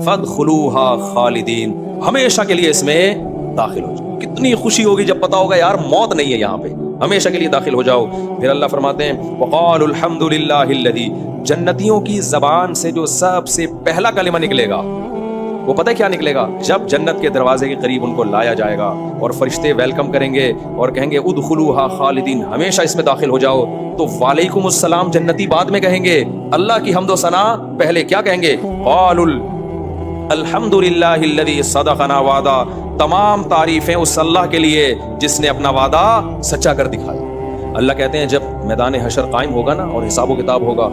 فادخلوها خالدین، ہمیشہ کے لیے اس میں داخل ہو جاؤ۔ کتنی خوشی ہوگی جب پتا ہوگا یار موت نہیں ہے یہاں پہ، ہمیشہ کے لیے داخل ہو جاؤ۔ پھر اللہ فرماتے ہیں وقالوا الحمد للہ الذی، جنتیوں کی زبان سے جو سب سے پہلا کلمہ نکلے گا وہ پتہ ہے کیا نکلے گا؟ جب جنت کے دروازے کے قریب ان کو لایا جائے گا اور فرشتے ویلکم کریں گے اور کہیں گے ادخلوها خالدین، ہمیشہ اس میں داخل ہو جاؤ، تو وعلیکم السلام جنتی بعد میں کہیں گے، اللہ کی حمد و ثنا پہلے کیا کہیں گے؟ قالوا الحمد للہ الذی صدقنا وعدہ، تمام تعریفیں اس اللہ کے لیے جس نے اپنا وعدہ سچا کر دکھایا۔ اللہ کہتے ہیں جب میدان حشر قائم ہوگا نا اور حساب و کتاب ہوگا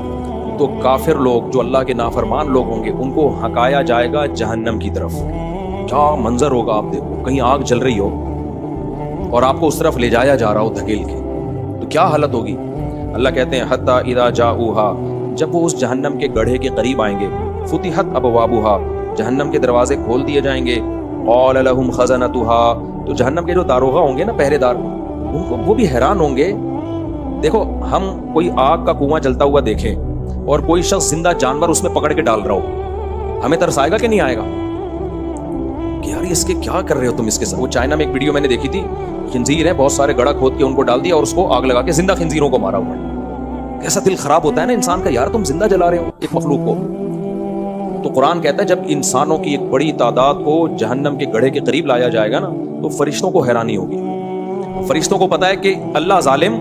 تو کافر لوگ جو اللہ کے نافرمان لوگ ہوں گے ان کو ہکایا جائے گا جہنم کی طرف۔ کیا منظر ہوگا آپ دیکھو، کہیں آگ جل رہی ہو اور آپ کو اس طرف لے جایا جا رہا ہو دھکیل کے، تو کیا حالت ہوگی؟ اللہ کہتے ہیں حتی اذا جاؤہا، جب وہ اس جہنم کے گڑھے کے قریب آئیں گے، فتحت ابوابہا، جہنم کے دروازے کھول دیے جائیں گے، قال لہم خزنتہا، تو جہنم کے جو داروغہ ہوں گے نا پہرے دار، ان کو وہ بھی حیران ہوں گے۔ دیکھو ہم کوئی آگ کا کنواں جلتا ہوا دیکھیں اور کوئی شخص زندہ جانور اس میں پکڑ کے ڈال رہا ہو، ہمیں ترس آئے گا کہ نہیں آئے گا کہ یار اس کے کیا کر رہے ہو تم اس کے ساتھ؟ وہ چائنا میں ایک ویڈیو میں نے دیکھی تھی، خنزیر ہے، بہت سارے گڑھا کھود کے ان کو ڈال دیا اور اس کو آگ لگا کے زندہ خنزیروں کو مارا ہوا ہے۔ کیسا دل خراب ہوتا ہے نا انسان کا، یار تم زندہ جلا رہے ہو ایک مخلوق کو۔ تو قرآن کہتا ہے جب انسانوں کی ایک بڑی تعداد کو جہنم کے گڑھے کے قریب لایا جائے گا نا تو فرشتوں کو حیرانی ہوگی۔ فرشتوں کو پتا ہے کہ اللہ ظالم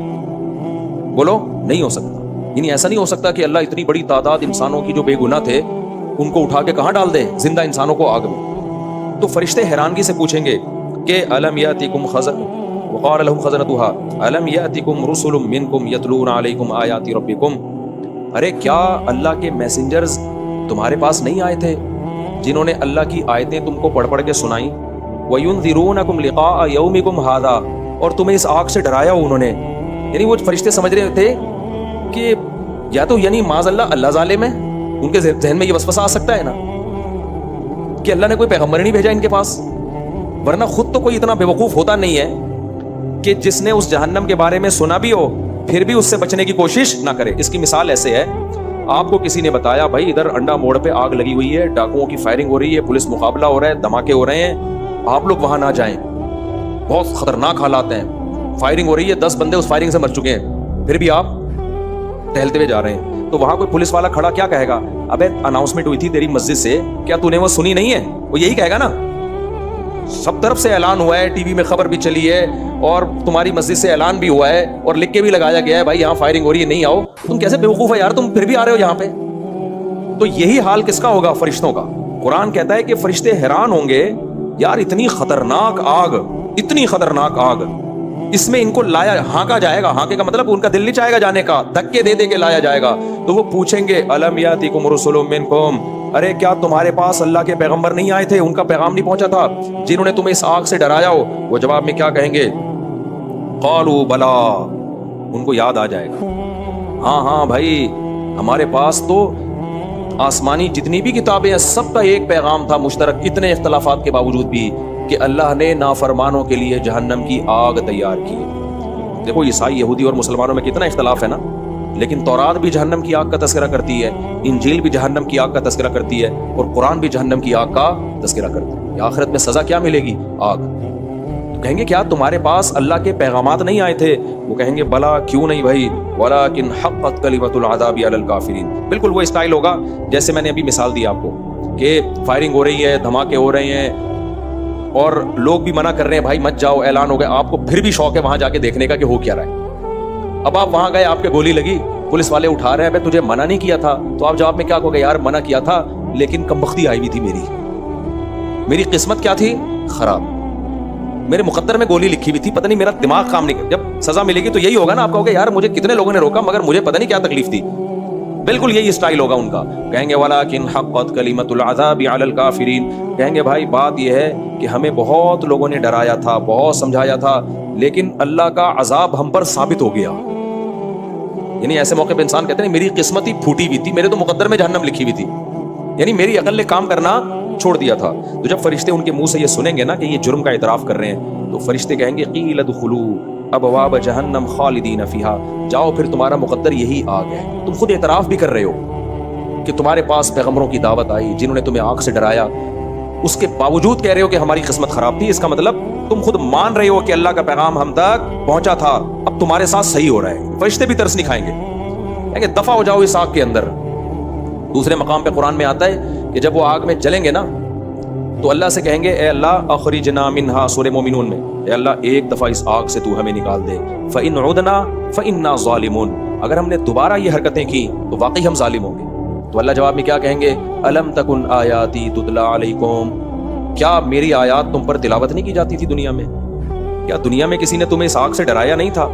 بولو نہیں ہو سکتا، یعنی ایسا نہیں ہو سکتا کہ اللہ اتنی بڑی تعداد انسانوں کی جو بے گناہ تھے ان کو اٹھا کے کہاں ڈال دے؟ زندہ انسانوں کو آگ میں۔ تو فرشتے حیرانگی سے پوچھیں گے کہ الم یاتکم وقال لهم خزنتها الم یاتکم رسل منکم یتلون علیکم آیات ربکم، ارے کیا اللہ کے میسنجرز تمہارے پاس نہیں آئے تھے جنہوں نے اللہ کی آیتیں تم کو پڑھ پڑھ کے سنائیں؟ وَيُنذِرُونَكُمْ لِقَاءَ يَوْمِكُمْ هَذَا، اور تمہیں اس آگ سے ڈرایا انہوں نے۔ یعنی وہ فرشتے سمجھ رہے تھے کہ یا تو یعنی معاذ اللہ ظالم ہے، ان کے ذہن میں یہ وسوسہ آ سکتا ہے نا کہ اللہ نے کوئی پیغمبر نہیں بھیجا ان کے پاس، ورنہ خود تو کوئی اتنا بیوقوف ہوتا نہیں ہے کہ جس نے اس جہنم کے بارے میں سنا بھی ہو پھر بھی اس سے بچنے کی کوشش نہ کرے۔ اس کی مثال ایسے ہے، آپ کو کسی نے بتایا بھائی ادھر انڈا موڑ پہ آگ لگی ہوئی ہے، ڈاکوؤں کی فائرنگ ہو رہی ہے، پولیس مقابلہ ہو رہا ہے، دھماکے ہو رہے ہیں، آپ لوگ وہاں نہ جائیں، بہت خطرناک حالات ہیں، فائرنگ ہو رہی ہے، 10 بندے اس فائرنگ سے مر چکے ہیں، پھر بھی آپ ٹہلتے ہوئے جا رہے ہیں۔ تو وہاں کوئی پولیس والا کھڑا کیا کہے گا؟ ابے اناؤنسمنٹ ہوئی تھی تیری مسجد سے، کیا تو نے وہ سنی نہیں ہے؟ وہ یہی کہے گا نا، سب طرف سے اعلان ہوا ہے، ٹی وی میں خبر بھی چلی ہے اور تمہاری مسجد سے اعلان بھی ہوا ہے اور لکھ کے بھی لگایا گیا ہے بھائی یہاں فائرنگ ہو رہی ہے نہیں آؤ، تم کیسے بیوقوف ہے یار، تم پھر بھی آ رہے ہو یہاں پہ۔ تو یہی حال کس کا ہوگا؟ فرشتوں کا۔ قرآن کہتا ہے کہ فرشتے حیران ہوں گے، یار اتنی خطرناک آگ، اتنی خطرناک آگ، اس میں ان کو لایا، ہانکا جائے گا، ہانکے کا مطلب ان کا دل نہیں چاہے گا جانے کا، دھکے دے دے کے لایا جائے گا۔ تو وہ پوچھیں گے الم یاتکم رسل منکم، ارے کیا تمہارے پاس اللہ کے پیغمبر نہیں آئے تھے، ان کا پیغام نہیں پہنچا تھا جنہوں نے تمہیں اس آگ سے ڈرایا ہو؟ وہ جواب میں کیا کہیں گے؟ قالوا بلا، ان کو یاد آ جائے گا، ہاں ہاں بھائی ہمارے پاس تو آسمانی جتنی بھی کتابیں ہیں سب کا ایک پیغام تھا مشترک، اتنے اختلافات کے باوجود بھی کہ اللہ نے نافرمانوں کے لیے جہنم کی آگ تیار کی۔ دیکھو عیسائی یہودی اور مسلمانوں میں کتنا اختلاف ہے نا، لیکن تورات بھی جہنم کی آگ کا تذکرہ کرتی ہے، انجیل بھی جہنم کی آگ کا تذکرہ کرتی ہے اور قرآن بھی جہنم کی آگ کا تذکرہ کرتا ہے۔ آخرت میں سزا کیا ملے گی؟ آگ۔ تو کہیں گے کیا تمہارے پاس اللہ کے پیغامات نہیں آئے تھے؟ وہ کہیں گے بلا، کیوں نہیں بھائی، وَلَكِنْ حَقَّتْ كَلِمَةُ الْعَذَابِ عَلَى الْكَافِرِينَ۔ بالکل وہ اسٹائل ہوگا جیسے میں نے ابھی مثال دی آپ کو کہ فائرنگ ہو رہی ہے، دھماکے ہو رہے ہیں اور لوگ بھی منع کر رہے ہیں بھائی مت جاؤ، اعلان ہو گیا، آپ کو پھر بھی شوق ہے وہاں جا کے دیکھنے کا کہ ہو کیا رہا ہے۔ اب آپ وہاں گئے، آپ کے گولی لگی، پولیس والے اٹھا رہے ہیں، بھائی تجھے منع نہیں کیا تھا، تو آپ جواب میں کیا کہو گے؟ یار منع کیا تھا لیکن کمبختی آئی ہوئی تھی، میری قسمت کیا تھی؟ خراب، میرے مقدر میں گولی لکھی ہوئی تھی، پتہ نہیں میرا دماغ کام نہیں کیا۔ جب سزا ملے گی تو یہی ہوگا نا، آپ کہو گے یار مجھے کتنے لوگوں نے روکا مگر مجھے پتہ نہیں کیا تکلیف تھی۔ بالکل یہی اسٹائل ہوگا ان کا، کہیں گے وَلَكِنْ حَقَّتْ كَلِمَةُ الْعَذَابِ عَلَى الْكَافِرِينَ، کہیں گے بھائی بات یہ ہے کہ ہمیں بہت لوگوں نے ڈرایا تھا، بہت سمجھایا تھا، لیکن اللہ کا عذاب ہم پر ثابت ہو گیا۔ یعنی ایسے موقع پہ انسان کہتے ہیں میری قسمت ہی پھوٹی ہوئی تھی، میرے تو مقدر میں جہنم لکھی ہوئی تھی، یعنی میری عقل نے کام کرنا چھوڑ دیا تھا۔ تو جب فرشتے ان کے منہ سے یہ سنیں گے نا کہ یہ جرم کا اعتراف کر رہے ہیں، تو فرشتے کہیں گے قیل ادخلوا ابواب جہنم خالدین فیہا، جاؤ پھر تمہارا مقدر یہی آگ ہے۔ تم خود اعتراف بھی کر رہے ہو کہ تمہارے پاس پیغمبروں کی دعوت آئی جنہوں نے تمہیں آگ سے ڈرایا، اس کے باوجود کہہ رہے ہو کہ ہماری قسمت خراب تھی. اس کا مطلب تم خود مان رہے ہو کہ اللہ کا پیغام ہم تک پہنچا تھا، اب تمہارے ساتھ صحیح ہو رہا ہے. فرشتے بھی ترس نہیں کھائیں گے کہ دفع ہو جاؤ اس آگ کے اندر. دوسرے مقام پہ قرآن میں آتا ہے کہ جب وہ آگ میں جلیں گے نا تو اللہ سے کہیں گے اے اللہ اخرجنا منہا، سورہ مومنون میں، اے اللہ ایک دفعہ اس آگ سے تو ہمیں نکال دے. فإن عدنا فإنا ظالمون، اگر ہم نے دوبارہ یہ حرکتیں کی تو واقعی ہم ظالم ہوں گے. تو اللہ جواب میں کیا کہیں گے؟ الم تکن آیاتی تتلی علیکم، کیا میری آیات تم پر تلاوت نہیں کی جاتی تھی دنیا میں؟ کیا دنیا میں کسی نے تمہیں اس آگ سے ڈرایا نہیں تھا؟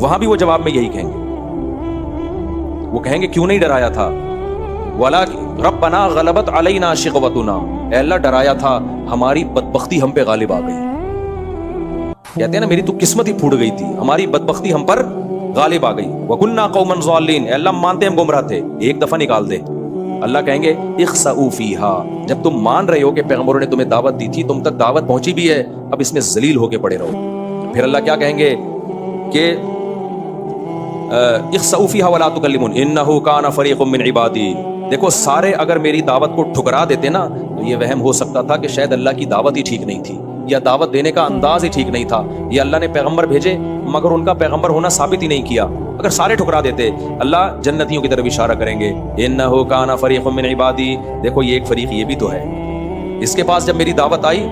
وہاں بھی وہ جواب میں یہی کہیں گے، وہ کہیں گے کیوں نہیں ڈرایا تھا؟ ربنا غلبت علینا شقوتنا، اے اللہ ڈرایا تھا، ہماری بدبختی ہم پہ غالب آ گئی. کہتے ہیں نا میری تو قسمت ہی پھوٹ گئی تھی، ہماری بدبختی ہم پر غالب آ گئی. وَكُنَّا قَوْمًا ضَالِّينَ، اے اللہ مانتے ہم گمراہ تھے، ایک دفعہ نکال دے. اللہ کہیں گے اخسؤوا فیہا، جب تم مان رہے ہو کہ پیغمبروں نے تمہیں دعوت دی تھی، تم تک دعوت پہنچی بھی ہے، اب اس میں ذلیل ہو کے پڑے رہو. پھر اللہ کیا کہیں گے کہ اخسؤوا فیہا ولا تکلمون انہ کان فریق من عبادی. دیکھو سارے اگر میری دعوت کو ٹھکرا دیتے نا تو یہ وہم ہو سکتا تھا کہ شاید اللہ کی دعوت ہی ٹھیک نہیں تھی، یا دعوت دینے کا انداز ہی ٹھیک نہیں تھا، یا اللہ نے پیغمبر بھیجے مگر ان کا پیغمبر ہونا ثابت ہی نہیں کیا. اگر سارے ٹھکرا دیتے، اللہ جنتیوں کی طرف اشارہ کریں گے انہ کان فریق من عبادی، دیکھو یہ ایک فریق یہ بھی تو ہے. اس کے پاس جب میری دعوت آئی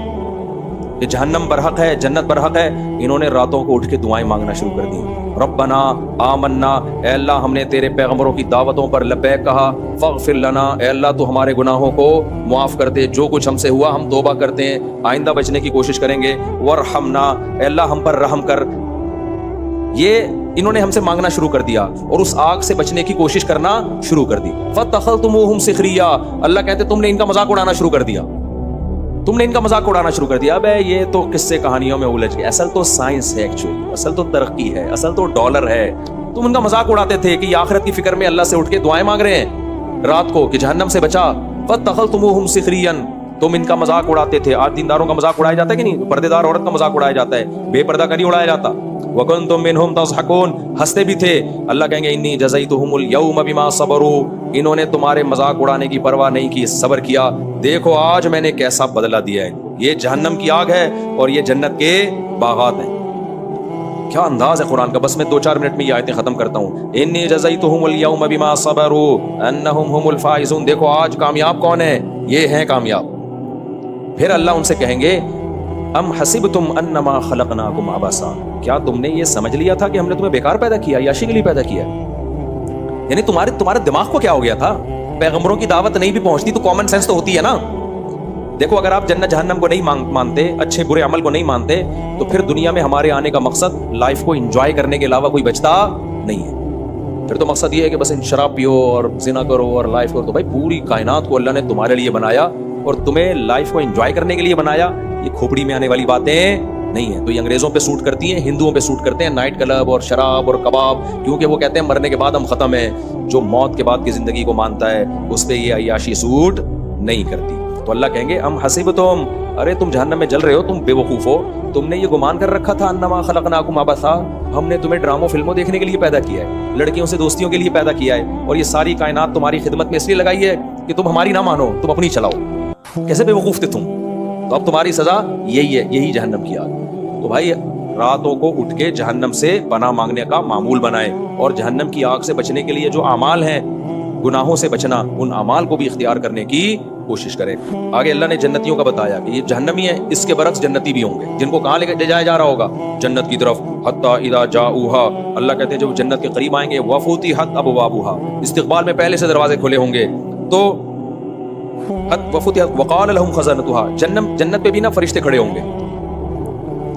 کہ جہنم برحق ہے جنت برحق ہے، انہوں نے راتوں کو اٹھ کے دعائیں مانگنا شروع کر دی. ربنا آمنا، اے اللہ ہم نے تیرے پیغمبروں کی دعوتوں پر لبیک کہا. فاغفر لنا، اے اللہ تو ہمارے گناہوں کو معاف کر دے، جو کچھ ہم سے ہوا ہم توبہ کرتے ہیں، آئندہ بچنے کی کوشش کریں گے. ورحمنا، اے اللہ ہم پر رحم کر. یہ انہوں نے ہم سے مانگنا شروع کر دیا اور اس آگ سے بچنے کی کوشش کرنا شروع کر دی. فاتخذتموہم سخریا، اللہ کہتے تم نے ان کا مذاق اڑانا شروع کر دیا، تم نے ان کا مذاق اڑانا شروع کر دیا. اب یہ تو قصے کہانیوں میں الجھ گئے، اصل تو سائنس ہے، ایکچولی اصل تو ترقی ہے، اصل تو ڈالر ہے. تم ان کا مذاق اڑاتے تھے کہ یہ آخرت کی فکر میں اللہ سے اٹھ کے دعائیں مانگ رہے ہیں رات کو کہ جہنم سے بچا. فاتخذتموہم سخریا، تم ان کا مذاق اڑاتے تھے. آج دینداروں کا مذاق اڑایا جاتا ہے کہ نہیں؟ پردے دار عورت کا مذاق اڑایا جاتا ہے، بے پردہ کا نہیں اڑایا جاتا. وَكُنْتُم مِّنْهُمْ تَضْحَكُونَ، ہنستے بھی تھے. اللہ کہیں گے انی جزیتہم اليوم بما صبروا، انہوں نے تمہارے مذاق اڑانے کی پرواہ نہیں کی، صبر کیا. دیکھو آج میں نے کیسا بدلہ دیا ہے. یہ جہنم کی آگ ہے اور یہ جنت کے باغات ہیں. کیا انداز ہے قرآن کا. بس میں 2-4 منٹ میں یہ آیتیں ختم کرتا ہوں. انی جزیتہم اليوم بما صبروا انہم هم الفائزون. دیکھو آج کامیاب کون ہے؟ یہ ہیں کامیاب. پھر اللہ ان سے کہیں گے ام حسبتم انما خلقناکم عبثا، کیا تم نے یہ سمجھ لیا تھا کہ ہم نے تمہیں بیکار پیدا کیا، عیاشی کے لیے پیدا کیا؟ یعنی تمہارے دماغ کو کیا ہو گیا تھا؟ پیغمبروں کی دعوت نہیں بھی پہنچتی تو کامن سینس تو ہوتی ہے نا. دیکھو اگر آپ جنت جہنم کو نہیں مانتے، اچھے برے عمل کو نہیں مانتے، تو پھر دنیا میں ہمارے آنے کا مقصد لائف کو انجوائے کرنے کے علاوہ کوئی بچتا نہیں ہے. پھر تو مقصد یہ ہے کہ بس شراب پیو اور زنا کرو اور لائف کرو. تو بھائی پوری کائنات کو اللہ نے تمہارے لیے بنایا اور تمہیں لائف کو انجوائے کرنے کے لیے بنایا. یہ کھوپڑی میں آنے والی باتیں نہیں ہیں. تو یہ انگریزوں پہ سوٹ کرتی ہیں، ہندوؤں پہ سوٹ کرتے ہیں، نائٹ کلب اور شراب اور کباب، کیونکہ وہ کہتے ہیں مرنے کے بعد ہم ختم ہیں. جو موت کے بعد کی زندگی کو مانتا ہے اس پہ یہ عیاشی سوٹ نہیں کرتی. تو اللہ کہیں گے ام حسبتم، ارے تم جہنم میں جل رہے ہو، تم بے وقوف ہو، تم نے یہ گمان کر رکھا تھا انما خلقناکم عبثا، ہم نے تمہیں ڈراموں فلموں دیکھنے کے لیے پیدا کیا ہے، لڑکیوں سے دوستیوں کے لیے پیدا کیا ہے، اور یہ ساری کائنات تمہاری خدمت میں اس لیے لگائی ہے کہ تم ہماری نہ مانو، تم اپنی چلاؤ. کیسے بے وقوف تھے تم؟ تو اب تمہاری سزا یہی ہے، یہی جہنم کی آگ. تو بھائی راتوں کو اٹھ کے جہنم سے پناہ مانگنے کا معمول بنائے، اور جہنم کی آگ سے بچنے کے لیے جو اعمال ہیں، گناہوں سے بچنا، ان اعمال کو بھی اختیار کرنے کی کوشش کریں. آگے اللہ نے جنتیوں کا بتایا کہ یہ جہنمی ہیں، اس کے برعکس جنتی بھی ہوں گے، جن کو کہاں لے جایا جا رہا ہوگا؟ جنت کی طرف. حتی اذا جاؤہا، اللہ کہتے ہیں جب جنت کے قریب آئیں گے، وفتحت ابوابہا، استقبال میں پہلے سے دروازے کھلے ہوں گے. تو وفتحت وقال لهم خزنتها، جنت پہ بھی نا فرشتے کھڑے ہوں گے.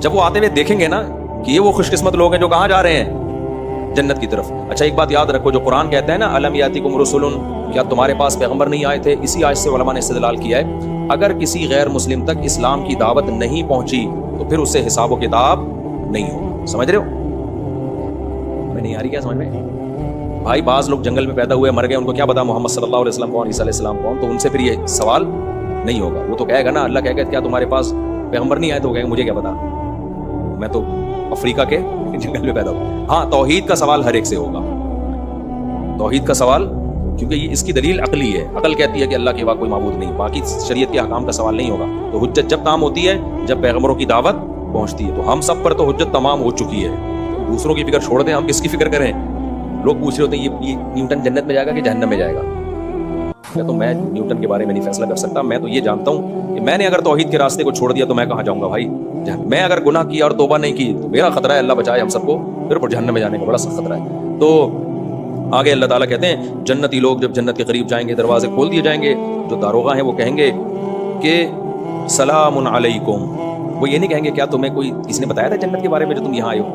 جب وہ آتے ہوئے دیکھیں گے نا کہ یہ وہ خوش قسمت لوگ ہیں جو کہاں جا رہے ہیں؟ جنت کی طرف. اچھا ایک بات یاد رکھو، جو قرآن کہتا ہے نا الم یاتکم رسل، کیا تمہارے پاس پیغمبر نہیں آئے تھے؟ اسی آیت سے علماء نے استدلال کیا ہے اگر کسی غیر مسلم تک اسلام کی دعوت نہیں پہنچی تو پھر اسے حساب و کتاب نہیں ہو. سمجھ رہے ہو؟ ہمیں نہیں آ رہی کیا سمجھ میں؟ بھائی بعض لوگ جنگل میں پیدا ہوئے مر گئے، ان کو کیا پتا محمد صلی اللہ علیہ وسلم کون، عیسیٰ علیہ السلام کون؟ تو ان سے پھر یہ سوال نہیں ہوگا. وہ تو کہے گا نا، اللہ کہے گا کیا تمہارے پاس پیغمبر نہیں آئے؟ تو وہ کہے گا مجھے کیا پتا، میں تو افریقہ کے جنگل میں پیدا ہوا. ہاں توحید کا سوال ہر ایک سے ہوگا، توحید کا سوال کیونکہ یہ اس کی دلیل عقلی ہے. عقل کہتی ہے کہ اللہ کے سوا کوئی معبود نہیں, باقی شریعت کے احکام کا سوال نہیں ہوگا. تو حجت جب کام ہوتی ہے جب پیغمبروں کی دعوت پہنچتی ہے. تو ہم سب پر تو حجت تمام ہو چکی ہے, دوسروں کی فکر چھوڑ دیں, ہم کس کی فکر کریں. لوگ پوچھ رہے ہوتے ہیں یہ نیوٹن جنت میں جائے گا کہ جہنم میں جائے گا. تو میں نیوٹن کے بارے میں نہیں فیصلہ کر سکتا. میں تو یہ جانتا ہوں کہ میں نے اگر توحید کے راستے کو چھوڑ دیا تو میں کہاں جاؤں گا بھائی. میں اگر گناہ کیا اور توبہ نہیں کی تو میرا خطرہ ہے, اللہ بچائے ہم سب کو, پھر جہنم میں جانے کا بڑا سخت خطرہ ہے. تو آگے اللہ تعالیٰ کہتے ہیں جنتی لوگ جب جنت کے قریب جائیں گے دروازے کھول دیے جائیں گے. جو داروغہ ہیں وہ کہیں گے کہ سلام علیکم. وہ یہ نہیں کہیں گے کیا تمہیں کوئی کسی نے بتایا تھا جنت کے بارے میں جو تم یہاں آئے ہو,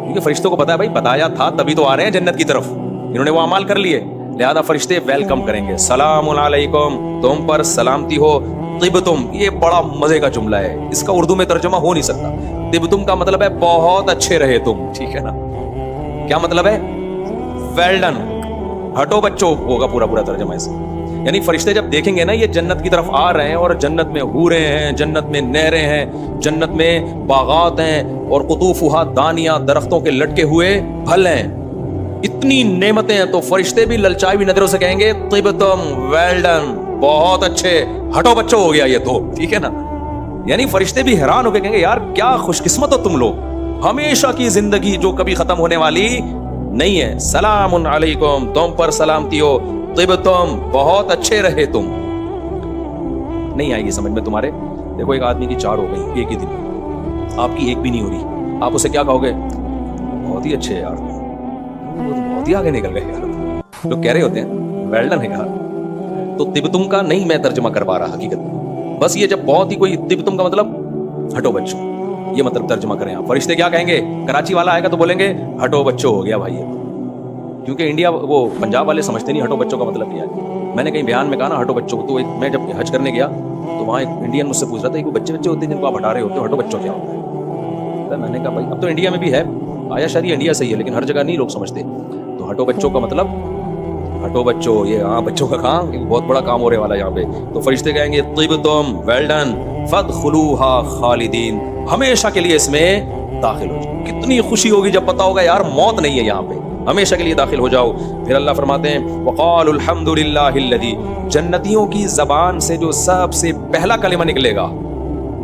کیونکہ فرشتوں کو پتا ہے بھائی بتایا تھا تبھی تو آ رہے ہیں جنت کی طرف, انہوں نے وہ اعمال کر لیے, لہذا فرشتے ویلکم کریں گے. سلام علیکم, تم پر سلامتی ہو. طبتم, یہ بڑا مزے کا جملہ ہے, اس کا اردو میں ترجمہ ہو نہیں سکتا. طبتم کا مطلب ہے بہت اچھے رہے تم, ٹھیک ہے نا. کیا مطلب ہے؟ ویل ڈن, ہٹو بچوں ہوگا پورا ترجمہ اس. یعنی فرشتے جب دیکھیں گے نا یہ جنت کی طرف آ رہے ہیں اور جنت میں حوریں ہیں, جنت میں نہریں ہیں, جنت میں باغات ہیں اور قطوفہا دانیاں, درختوں کے لٹکے ہوئے پھل ہیں, اتنی نعمتیں ہیں, تو فرشتے بھی للچائی ہوئی نظروں سے کہیں گے طبتم ویل ڈن, بہت اچھے, ہٹو بچوں ہو گیا یہ تو, ٹھیک ہے نا. یعنی فرشتے بھی حیران ہو کے کہیں گے یار کیا خوش قسمت ہو تم لوگ, ہمیشہ کی زندگی جو کبھی ختم ہونے والی نہیں ہے. سلام علیکم, تم پر سلامتی ہو. طبتم, بہت اچھے رہے تم. نہیں آئے گی سمجھ میں تمہارے. دیکھو ایک آدمی کی 4 ہو گئی ایک ہی دن, آپ کی ایک بھی نہیں ہو رہی, آپ اسے کیا کہو گے؟ بہت ہی اچھے یار, بہت ہی آگے نکل گئے یار. لوگ کہہ رہے ہوتے ہیں ویل ڈن ہے یار. تو طبتم کا نہیں میں ترجمہ کر پا رہا حقیقت میں, بس یہ جب بہت ہی کوئی طبتم کا مطلب ہٹو بچوں, یہ مطلب ترجمہ کریں آپ. فرشتے کیا کہیں گے؟ کراچی والا آئے گا تو بولیں گے ہٹو بچوں ہو گیا بھائی. کیونکہ انڈیا وہ پنجاب والے سمجھتے نہیں ہٹو بچوں کا مطلب کیا ہے. میں نے کہیں بیان میں کہا نا ہٹو بچوں, تو میں جب حج کرنے گیا تو وہاں ایک انڈین مجھ سے پوچھ رہا تھا کہ بچے ہوتے ہیں جن کو آپ ہٹا رہے ہوتے ہو, ہٹو بچوں کیا ہوتا ہے؟ میں نے کہا بھائی اب تو انڈیا میں بھی ہے, آیا شاید انڈیا سے ہی ہے لیکن ہر جگہ نہیں لوگ سمجھتے. تو ہٹو بچوں کا مطلب ہٹو بچوں, یہ ہاں بچوں کا کام, بہت بڑا کام ہونے والا ہے یہاں پہ. تو فرشتے کہیں گے طبتم ویل ڈن فادخلوها خالدین, ہمیشہ کے لیے اس میں داخل ہو جاؤ. کتنی خوشی ہوگی جب پتا ہوگا یار موت نہیں ہے یہاں پہ, ہمیشہ کے لیے داخل ہو جاؤ. پھر اللہ فرماتے ہیں وقالوا الحمد للہ الذی, جنتیوں کی زبان سے جو سب سے پہلا کلمہ نکلے گا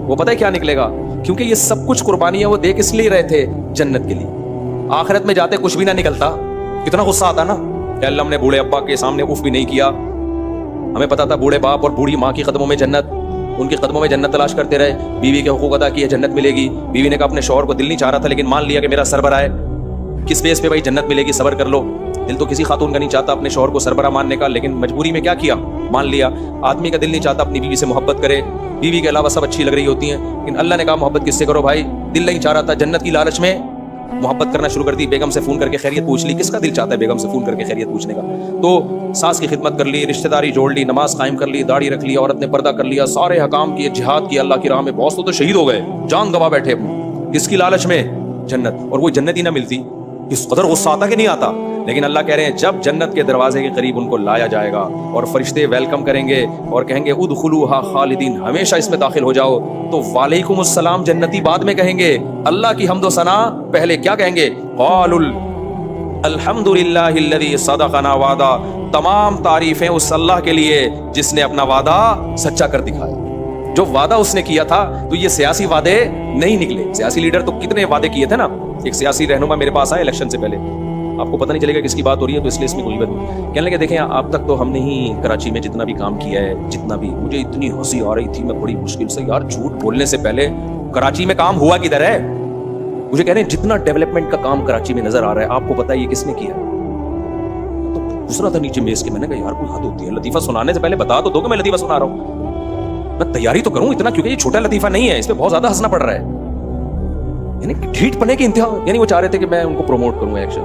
وہ پتہ ہے کیا نکلے گا؟ کیونکہ یہ سب کچھ قربانیاں وہ دے کس لیے رہے تھے؟ جنت کے لیے. آخرت میں جاتے کچھ بھی نہ نکلتا, کتنا غصہ آتا نا کہ اللہ ہم نے بوڑھے ابا کے سامنے اف بھی نہیں کیا. ہمیں پتا تھا بوڑھے باپ اور بوڑھی ماں کی قدموں میں جنت, ان کے قدموں میں جنت تلاش کرتے رہے. بیوی کے حقوق ادا کیے, جنت ملے گی. بیوی نے کہا اپنے شوہر کو دل نہیں چاہ رہا تھا لیکن مان لیا کہ میرا سربراہ ہے, کس بیس پہ بھائی جنت ملے گی, صبر کر لو. دل تو کسی خاتون کا نہیں چاہتا اپنے شوہر کو سربراہ ماننے کا, لیکن مجبوری میں کیا کیا, مان لیا. آدمی کا دل نہیں چاہتا اپنی بیوی سے محبت کرے, بیوی کے علاوہ سب اچھی لگ رہی ہوتی ہیں, لیکن اللہ نے کہا محبت کس سے کرو بھائی, دل نہیں چاہ رہا تھا. جنت کی لالچ میں محبت کرنا شروع کر دی, بیگم سے فون کر کے خیریت پوچھ لی. کس کا دل چاہتا ہے بیگم سے فون کر کے خیریت پوچھنے کا؟ تو ساس کی خدمت کر لی, رشتہ داری جوڑ لی, نماز قائم کر لی, داڑھی رکھ لی, عورت نے پردہ کر لیا, سارے حکام کیے, جہاد کیا اللہ کی راہ میں. بہت تو شہید ہو گئے, جان گوا بیٹھے اپنی, کس کی لالچ میں؟ جنت. اور وہ جنت ہی نہ ملتی, اس قدر غصہ آتا کہ نہیں آتا. لیکن اللہ کہہ رہے ہیں جب جنت کے دروازے کے قریب ان کو لایا جائے گا اور فرشتے ویلکم کریں گے اور کہیں گے ادخلوها خالدین, ہمیشہ اس میں داخل ہو جاؤ, تو وعلیکم السلام جنتی بعد میں کہیں گے, اللہ کی حمد و ثنا پہلے. کیا کہیں گے؟ قالوا الحمد للہ الذی صدقنا وعدہ, تمام تعریفیں اس اللہ کے لیے جس نے اپنا وعدہ سچا کر دکھایا. جو وعدہ اس نے کیا تھا, تو یہ سیاسی وعدے نہیں نکلے. سیاسی لیڈر تو کتنے وعدے کیے تھے نا. ایک سیاسی رہنما میرے پاس آیا الیکشن سے پہلے, آپ کو پتہ نہیں چلے گا کس کی بات ہو رہی ہے تو اس لیے اس میں غیبت نہیں. کہنے لگے دیکھیں آپ تک تو ہم نے ہی کراچی میں جتنا بھی کام کیا ہے, جتنا بھی, مجھے اتنی ہنسی آ رہی تھی, میں بڑی مشکل سے یار جھوٹ بولنے سے پہلے کراچی میں کام ہوا کدھر ہے. مجھے کہہ رہے ہیں جتنا ڈیولپمنٹ کا کام کراچی میں نظر آ رہا ہے آپ کو پتہ ہے یہ کس نے کیا. تو دوسرا تھا نیچے میز کے, میں نے کہا یار کوئی حد ہوتی ہے, لطیفہ سنانے سے پہلے بتا تو دو کہ میں لطیفہ سنا رہا ہوں, میں تیاری تو کروں اتنا, کیونکہ یہ چھوٹا لطیفہ نہیں ہے, اس پہ بہت زیادہ ہنسنا پڑ رہا ہے. یعنی ڈھیٹ پنے کی انتہا, یعنی وہ چاہ رہے تھے کہ میں ان کو پروموٹ کروں ایکشن.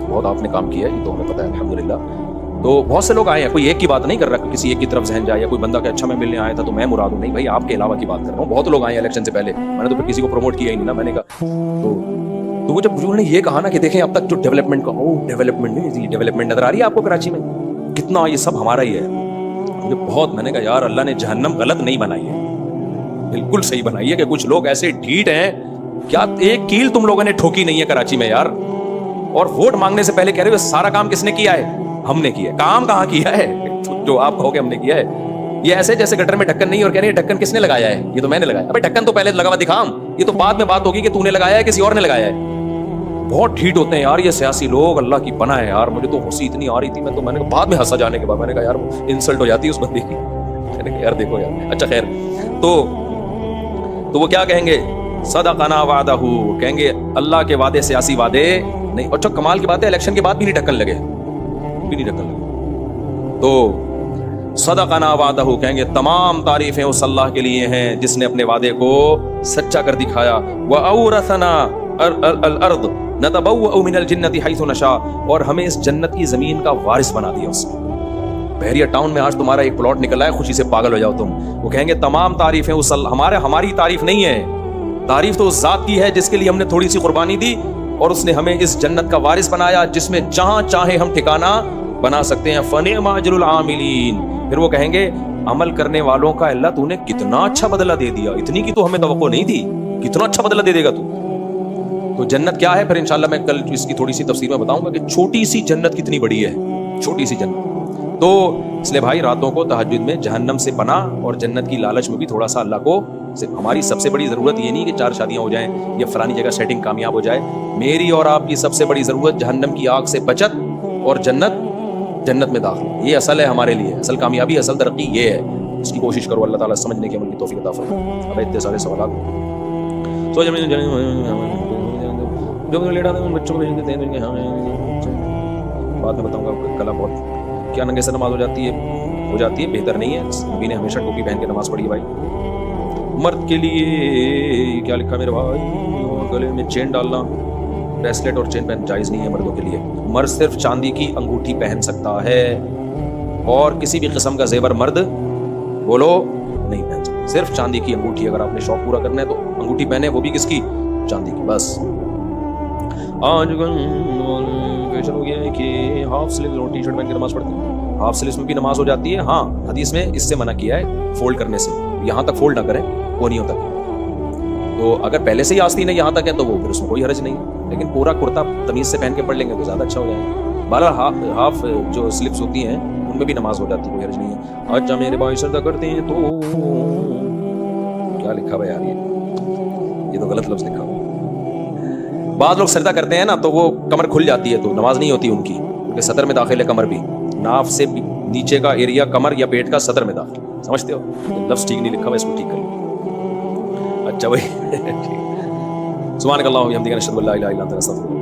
بہت آپ نے کام کیا ہے یہ تو ہمیں پتہ ہے الحمدللہ. تو بہت سے لوگ آئے ہیں, کوئی ایک کی بات نہیں کر رہا کہ کسی ایک کی طرف ذہن جائے, یا کوئی بندہ کہ اچھا میں ملنے آیا تھا تو میں مراد ہوں, نہیں بھائی آپ کے علاوہ کی بات کر رہا ہوں. بہت لوگ آئے ہیں الیکشن سے پہلے, میں نے تو پھر کسی کو پروموٹ کیا ہی نہیں نا. میں نے کہا تو وہ جب انہوں نے یہ کہا نا کہ دیکھیں اب تک جو ڈیولپمنٹ کا, ڈیولپمنٹ نہیں, ڈیولپمنٹ نظر آ رہی ہے آپ کو کراچی میں کتنا, یہ سب ہمارا ہی ہے. مجھے بہت, میں نے کہا یار اللہ نے جہنم غلط نہیں بنائی ہے, بالکل صحیح بنائی ہے. کہ کچھ لوگ ایسے ڈھیٹ ہیں, کیا ایک کیل تم لوگوں نے ٹھوکی نہیں ہے کراچی میں یار, اور ووٹ مانگنے سے پہلے کہہ رہے ہو سارا کام کس نے کیا ہے. ہم نے کیا ہے. کام کہاں کیا ہے جو آپ کہو کہ ہم نے کیا ہے؟ یہ ایسے جیسے گٹر میں ڈھکن نہیں اور کہہ رہے ہیں ڈھکن کس نے لگایا ہے؟ یہ تو میں نے لگایا. ابے ڈھکن تو پہلے لگا ہوا دکھام, یہ تو بعد میں بات ہوگی کہ تو نے لگایا ہے کسی اور نے لگایا ہے. بہت ڈھیٹ ہوتے ہیں یار یہ سیاسی لوگ, اللہ کی پناہ ہے یار. مجھے تو ہنسی اتنی آ رہی تھی, میں نے بعد میں ہنسا جانے کے بعد میں نے کہا یار انسلٹ ہو جاتی ہے اس بندے کی. میں نے کہا یار دیکھو یار. اچھا خیر, تو وہ کیا کہیں گے؟ صدقنا وعدہ, کہیں گے اللہ کے وعدے سیاسی وعدے نہیں. اچھا کمال کی بات ہے الیکشن کے بعد بھی نہیں ڈھکن لگے, بھی نہیں ڈھکن لگے. تو صدقنا وعدہ کہیں گے تمام تعریفیں اس اللہ کے لیے ہیں جس نے اپنے وعدے کو سچا کر دکھایا. وَأَوْرَثَنَا الْأَرْضَ نَتَبَوَّأُ مِنَ الْجَنَّةِ حَيْثُ نَشَاءُ, اور ہمیں اس جنت کی زمین کا وارث بنا دیا اس نے. بحریہ ٹاؤن میں آج تمہارا ایک پلاٹ نکلا ہے, خوشی سے پاگل ہو جاؤ تم. وہ کہیں گے تمام تعریفیں اس ہماری تعریف نہیں ہے, تعریف تو اس ذات کی ہے جس کے لیے ہم نے تھوڑی سی قربانی دی اور اس نے ہمیں اس جنت کا وارث بنایا جس میں جہاں چاہے ہم ٹھکانہ بنا سکتے ہیں. فَنِعْمَ أَجْرُ الْعَامِلِينَ, پھر وہ کہیں گے عمل کرنے والوں کا اللہ تو نے کتنا اچھا بدلہ دے دیا, اتنی کی تو ہمیں توقع نہیں تھی, کتنا اچھا بدلہ دے دے گا تو. تو جنت کیا ہے پھر انشاءاللہ میں کل اس کی تھوڑی سی تفسیر میں بتاؤں گا کہ چھوٹی سی جنت کتنی بڑی ہے, چھوٹی سی جنت. تو اس لیے بھائی راتوں کو تہجد میں جہنم سے پناہ اور جنت کی لالچ میں بھی تھوڑا سا اللہ کو. ہماری سب سے بڑی ضرورت یہ نہیں کہ 4 شادیاں ہو جائیں یا فلانی جگہ سیٹنگ کامیاب ہو جائے. میری اور آپ کی سب سے بڑی ضرورت جہنم کی آگ سے بچت اور جنت میں داخل. یہ اصل ہے ہمارے لیے, اصل کامیابی, اصل ترقی یہ ہے. اس کی کوشش کرو, اللہ تعالیٰ سمجھنے کی عمل کی توفیق عطا فرمائے. اب اتنے سارے سوالات بچوں کو بعد میں بتاؤں گا. کلا بہت کیا ننگے سے نماز ہو جاتی ہے, بہتر نہیں ہے. نبی نے ہمیشہ ٹوپی پہن کے نماز پڑھی ہے بھائی. مرد کے لیے کیا لکھا میرے بھائی, گلے میں چین ڈالنا, بریسلیٹ اور چین پہن جائز نہیں ہے مردوں کے لیے. مرد صرف چاندی کی انگوٹھی پہن سکتا ہے اور کسی بھی قسم کا زیور مرد بولو نہیں پہن سکتا. صرف چاندی کی انگوٹھی, اگر آپ نے شوق پورا کرنا ہے تو انگوٹھی پہنے, وہ بھی کس کی؟ چاندی کی. بس آج کل ہو گیا ہے کہ ہاف سلیو اور ٹی شرٹ پہن کے نماز پڑھتے ہیں. ہاف سلیوز میں بھی نماز ہو جاتی ہے. ہاں حدیث میں اس سے منع کیا ہے فولڈ کرنے سے, یہاں تک فولڈ نہ کریں, کونیوں تک. تو اگر پہلے سے ہی آستین ہے یہاں تک ہے تو وہ پھر اس میں کوئی حرج نہیں ہے, لیکن پورا کرتا تمیز سے پہن کے پڑھ لیں گے تو زیادہ اچھا ہو جائے گا. بہرحال ہاف جو سلپس ہوتی ہیں ان میں بھی نماز ہو جاتی ہے, کوئی حرج نہیں ہے. اچھا میرے بھائی سجدہ کرتے ہیں تو کیا لکھا ہوا یار, یہ تو غلط لفظ لکھا ہوا. بعض لوگ سجدہ کرتے ہیں نا تو وہ کمر کھل جاتی ہے تو نماز نہیں ہوتی ان کی, کیونکہ صدر میں داخل ہے کمر بھی. ناف سے نیچے کا ایریا کمر یا پیٹ کا صدر میں داخل, سمجھتے ہو؟ لفظ ٹھیک نہیں لکھا ہوا, اس کو ٹھیک کر لو. اچھا بھائی سبحانک اللہم و بحمدک اشہد ان لا الہ الا انت استغفرک.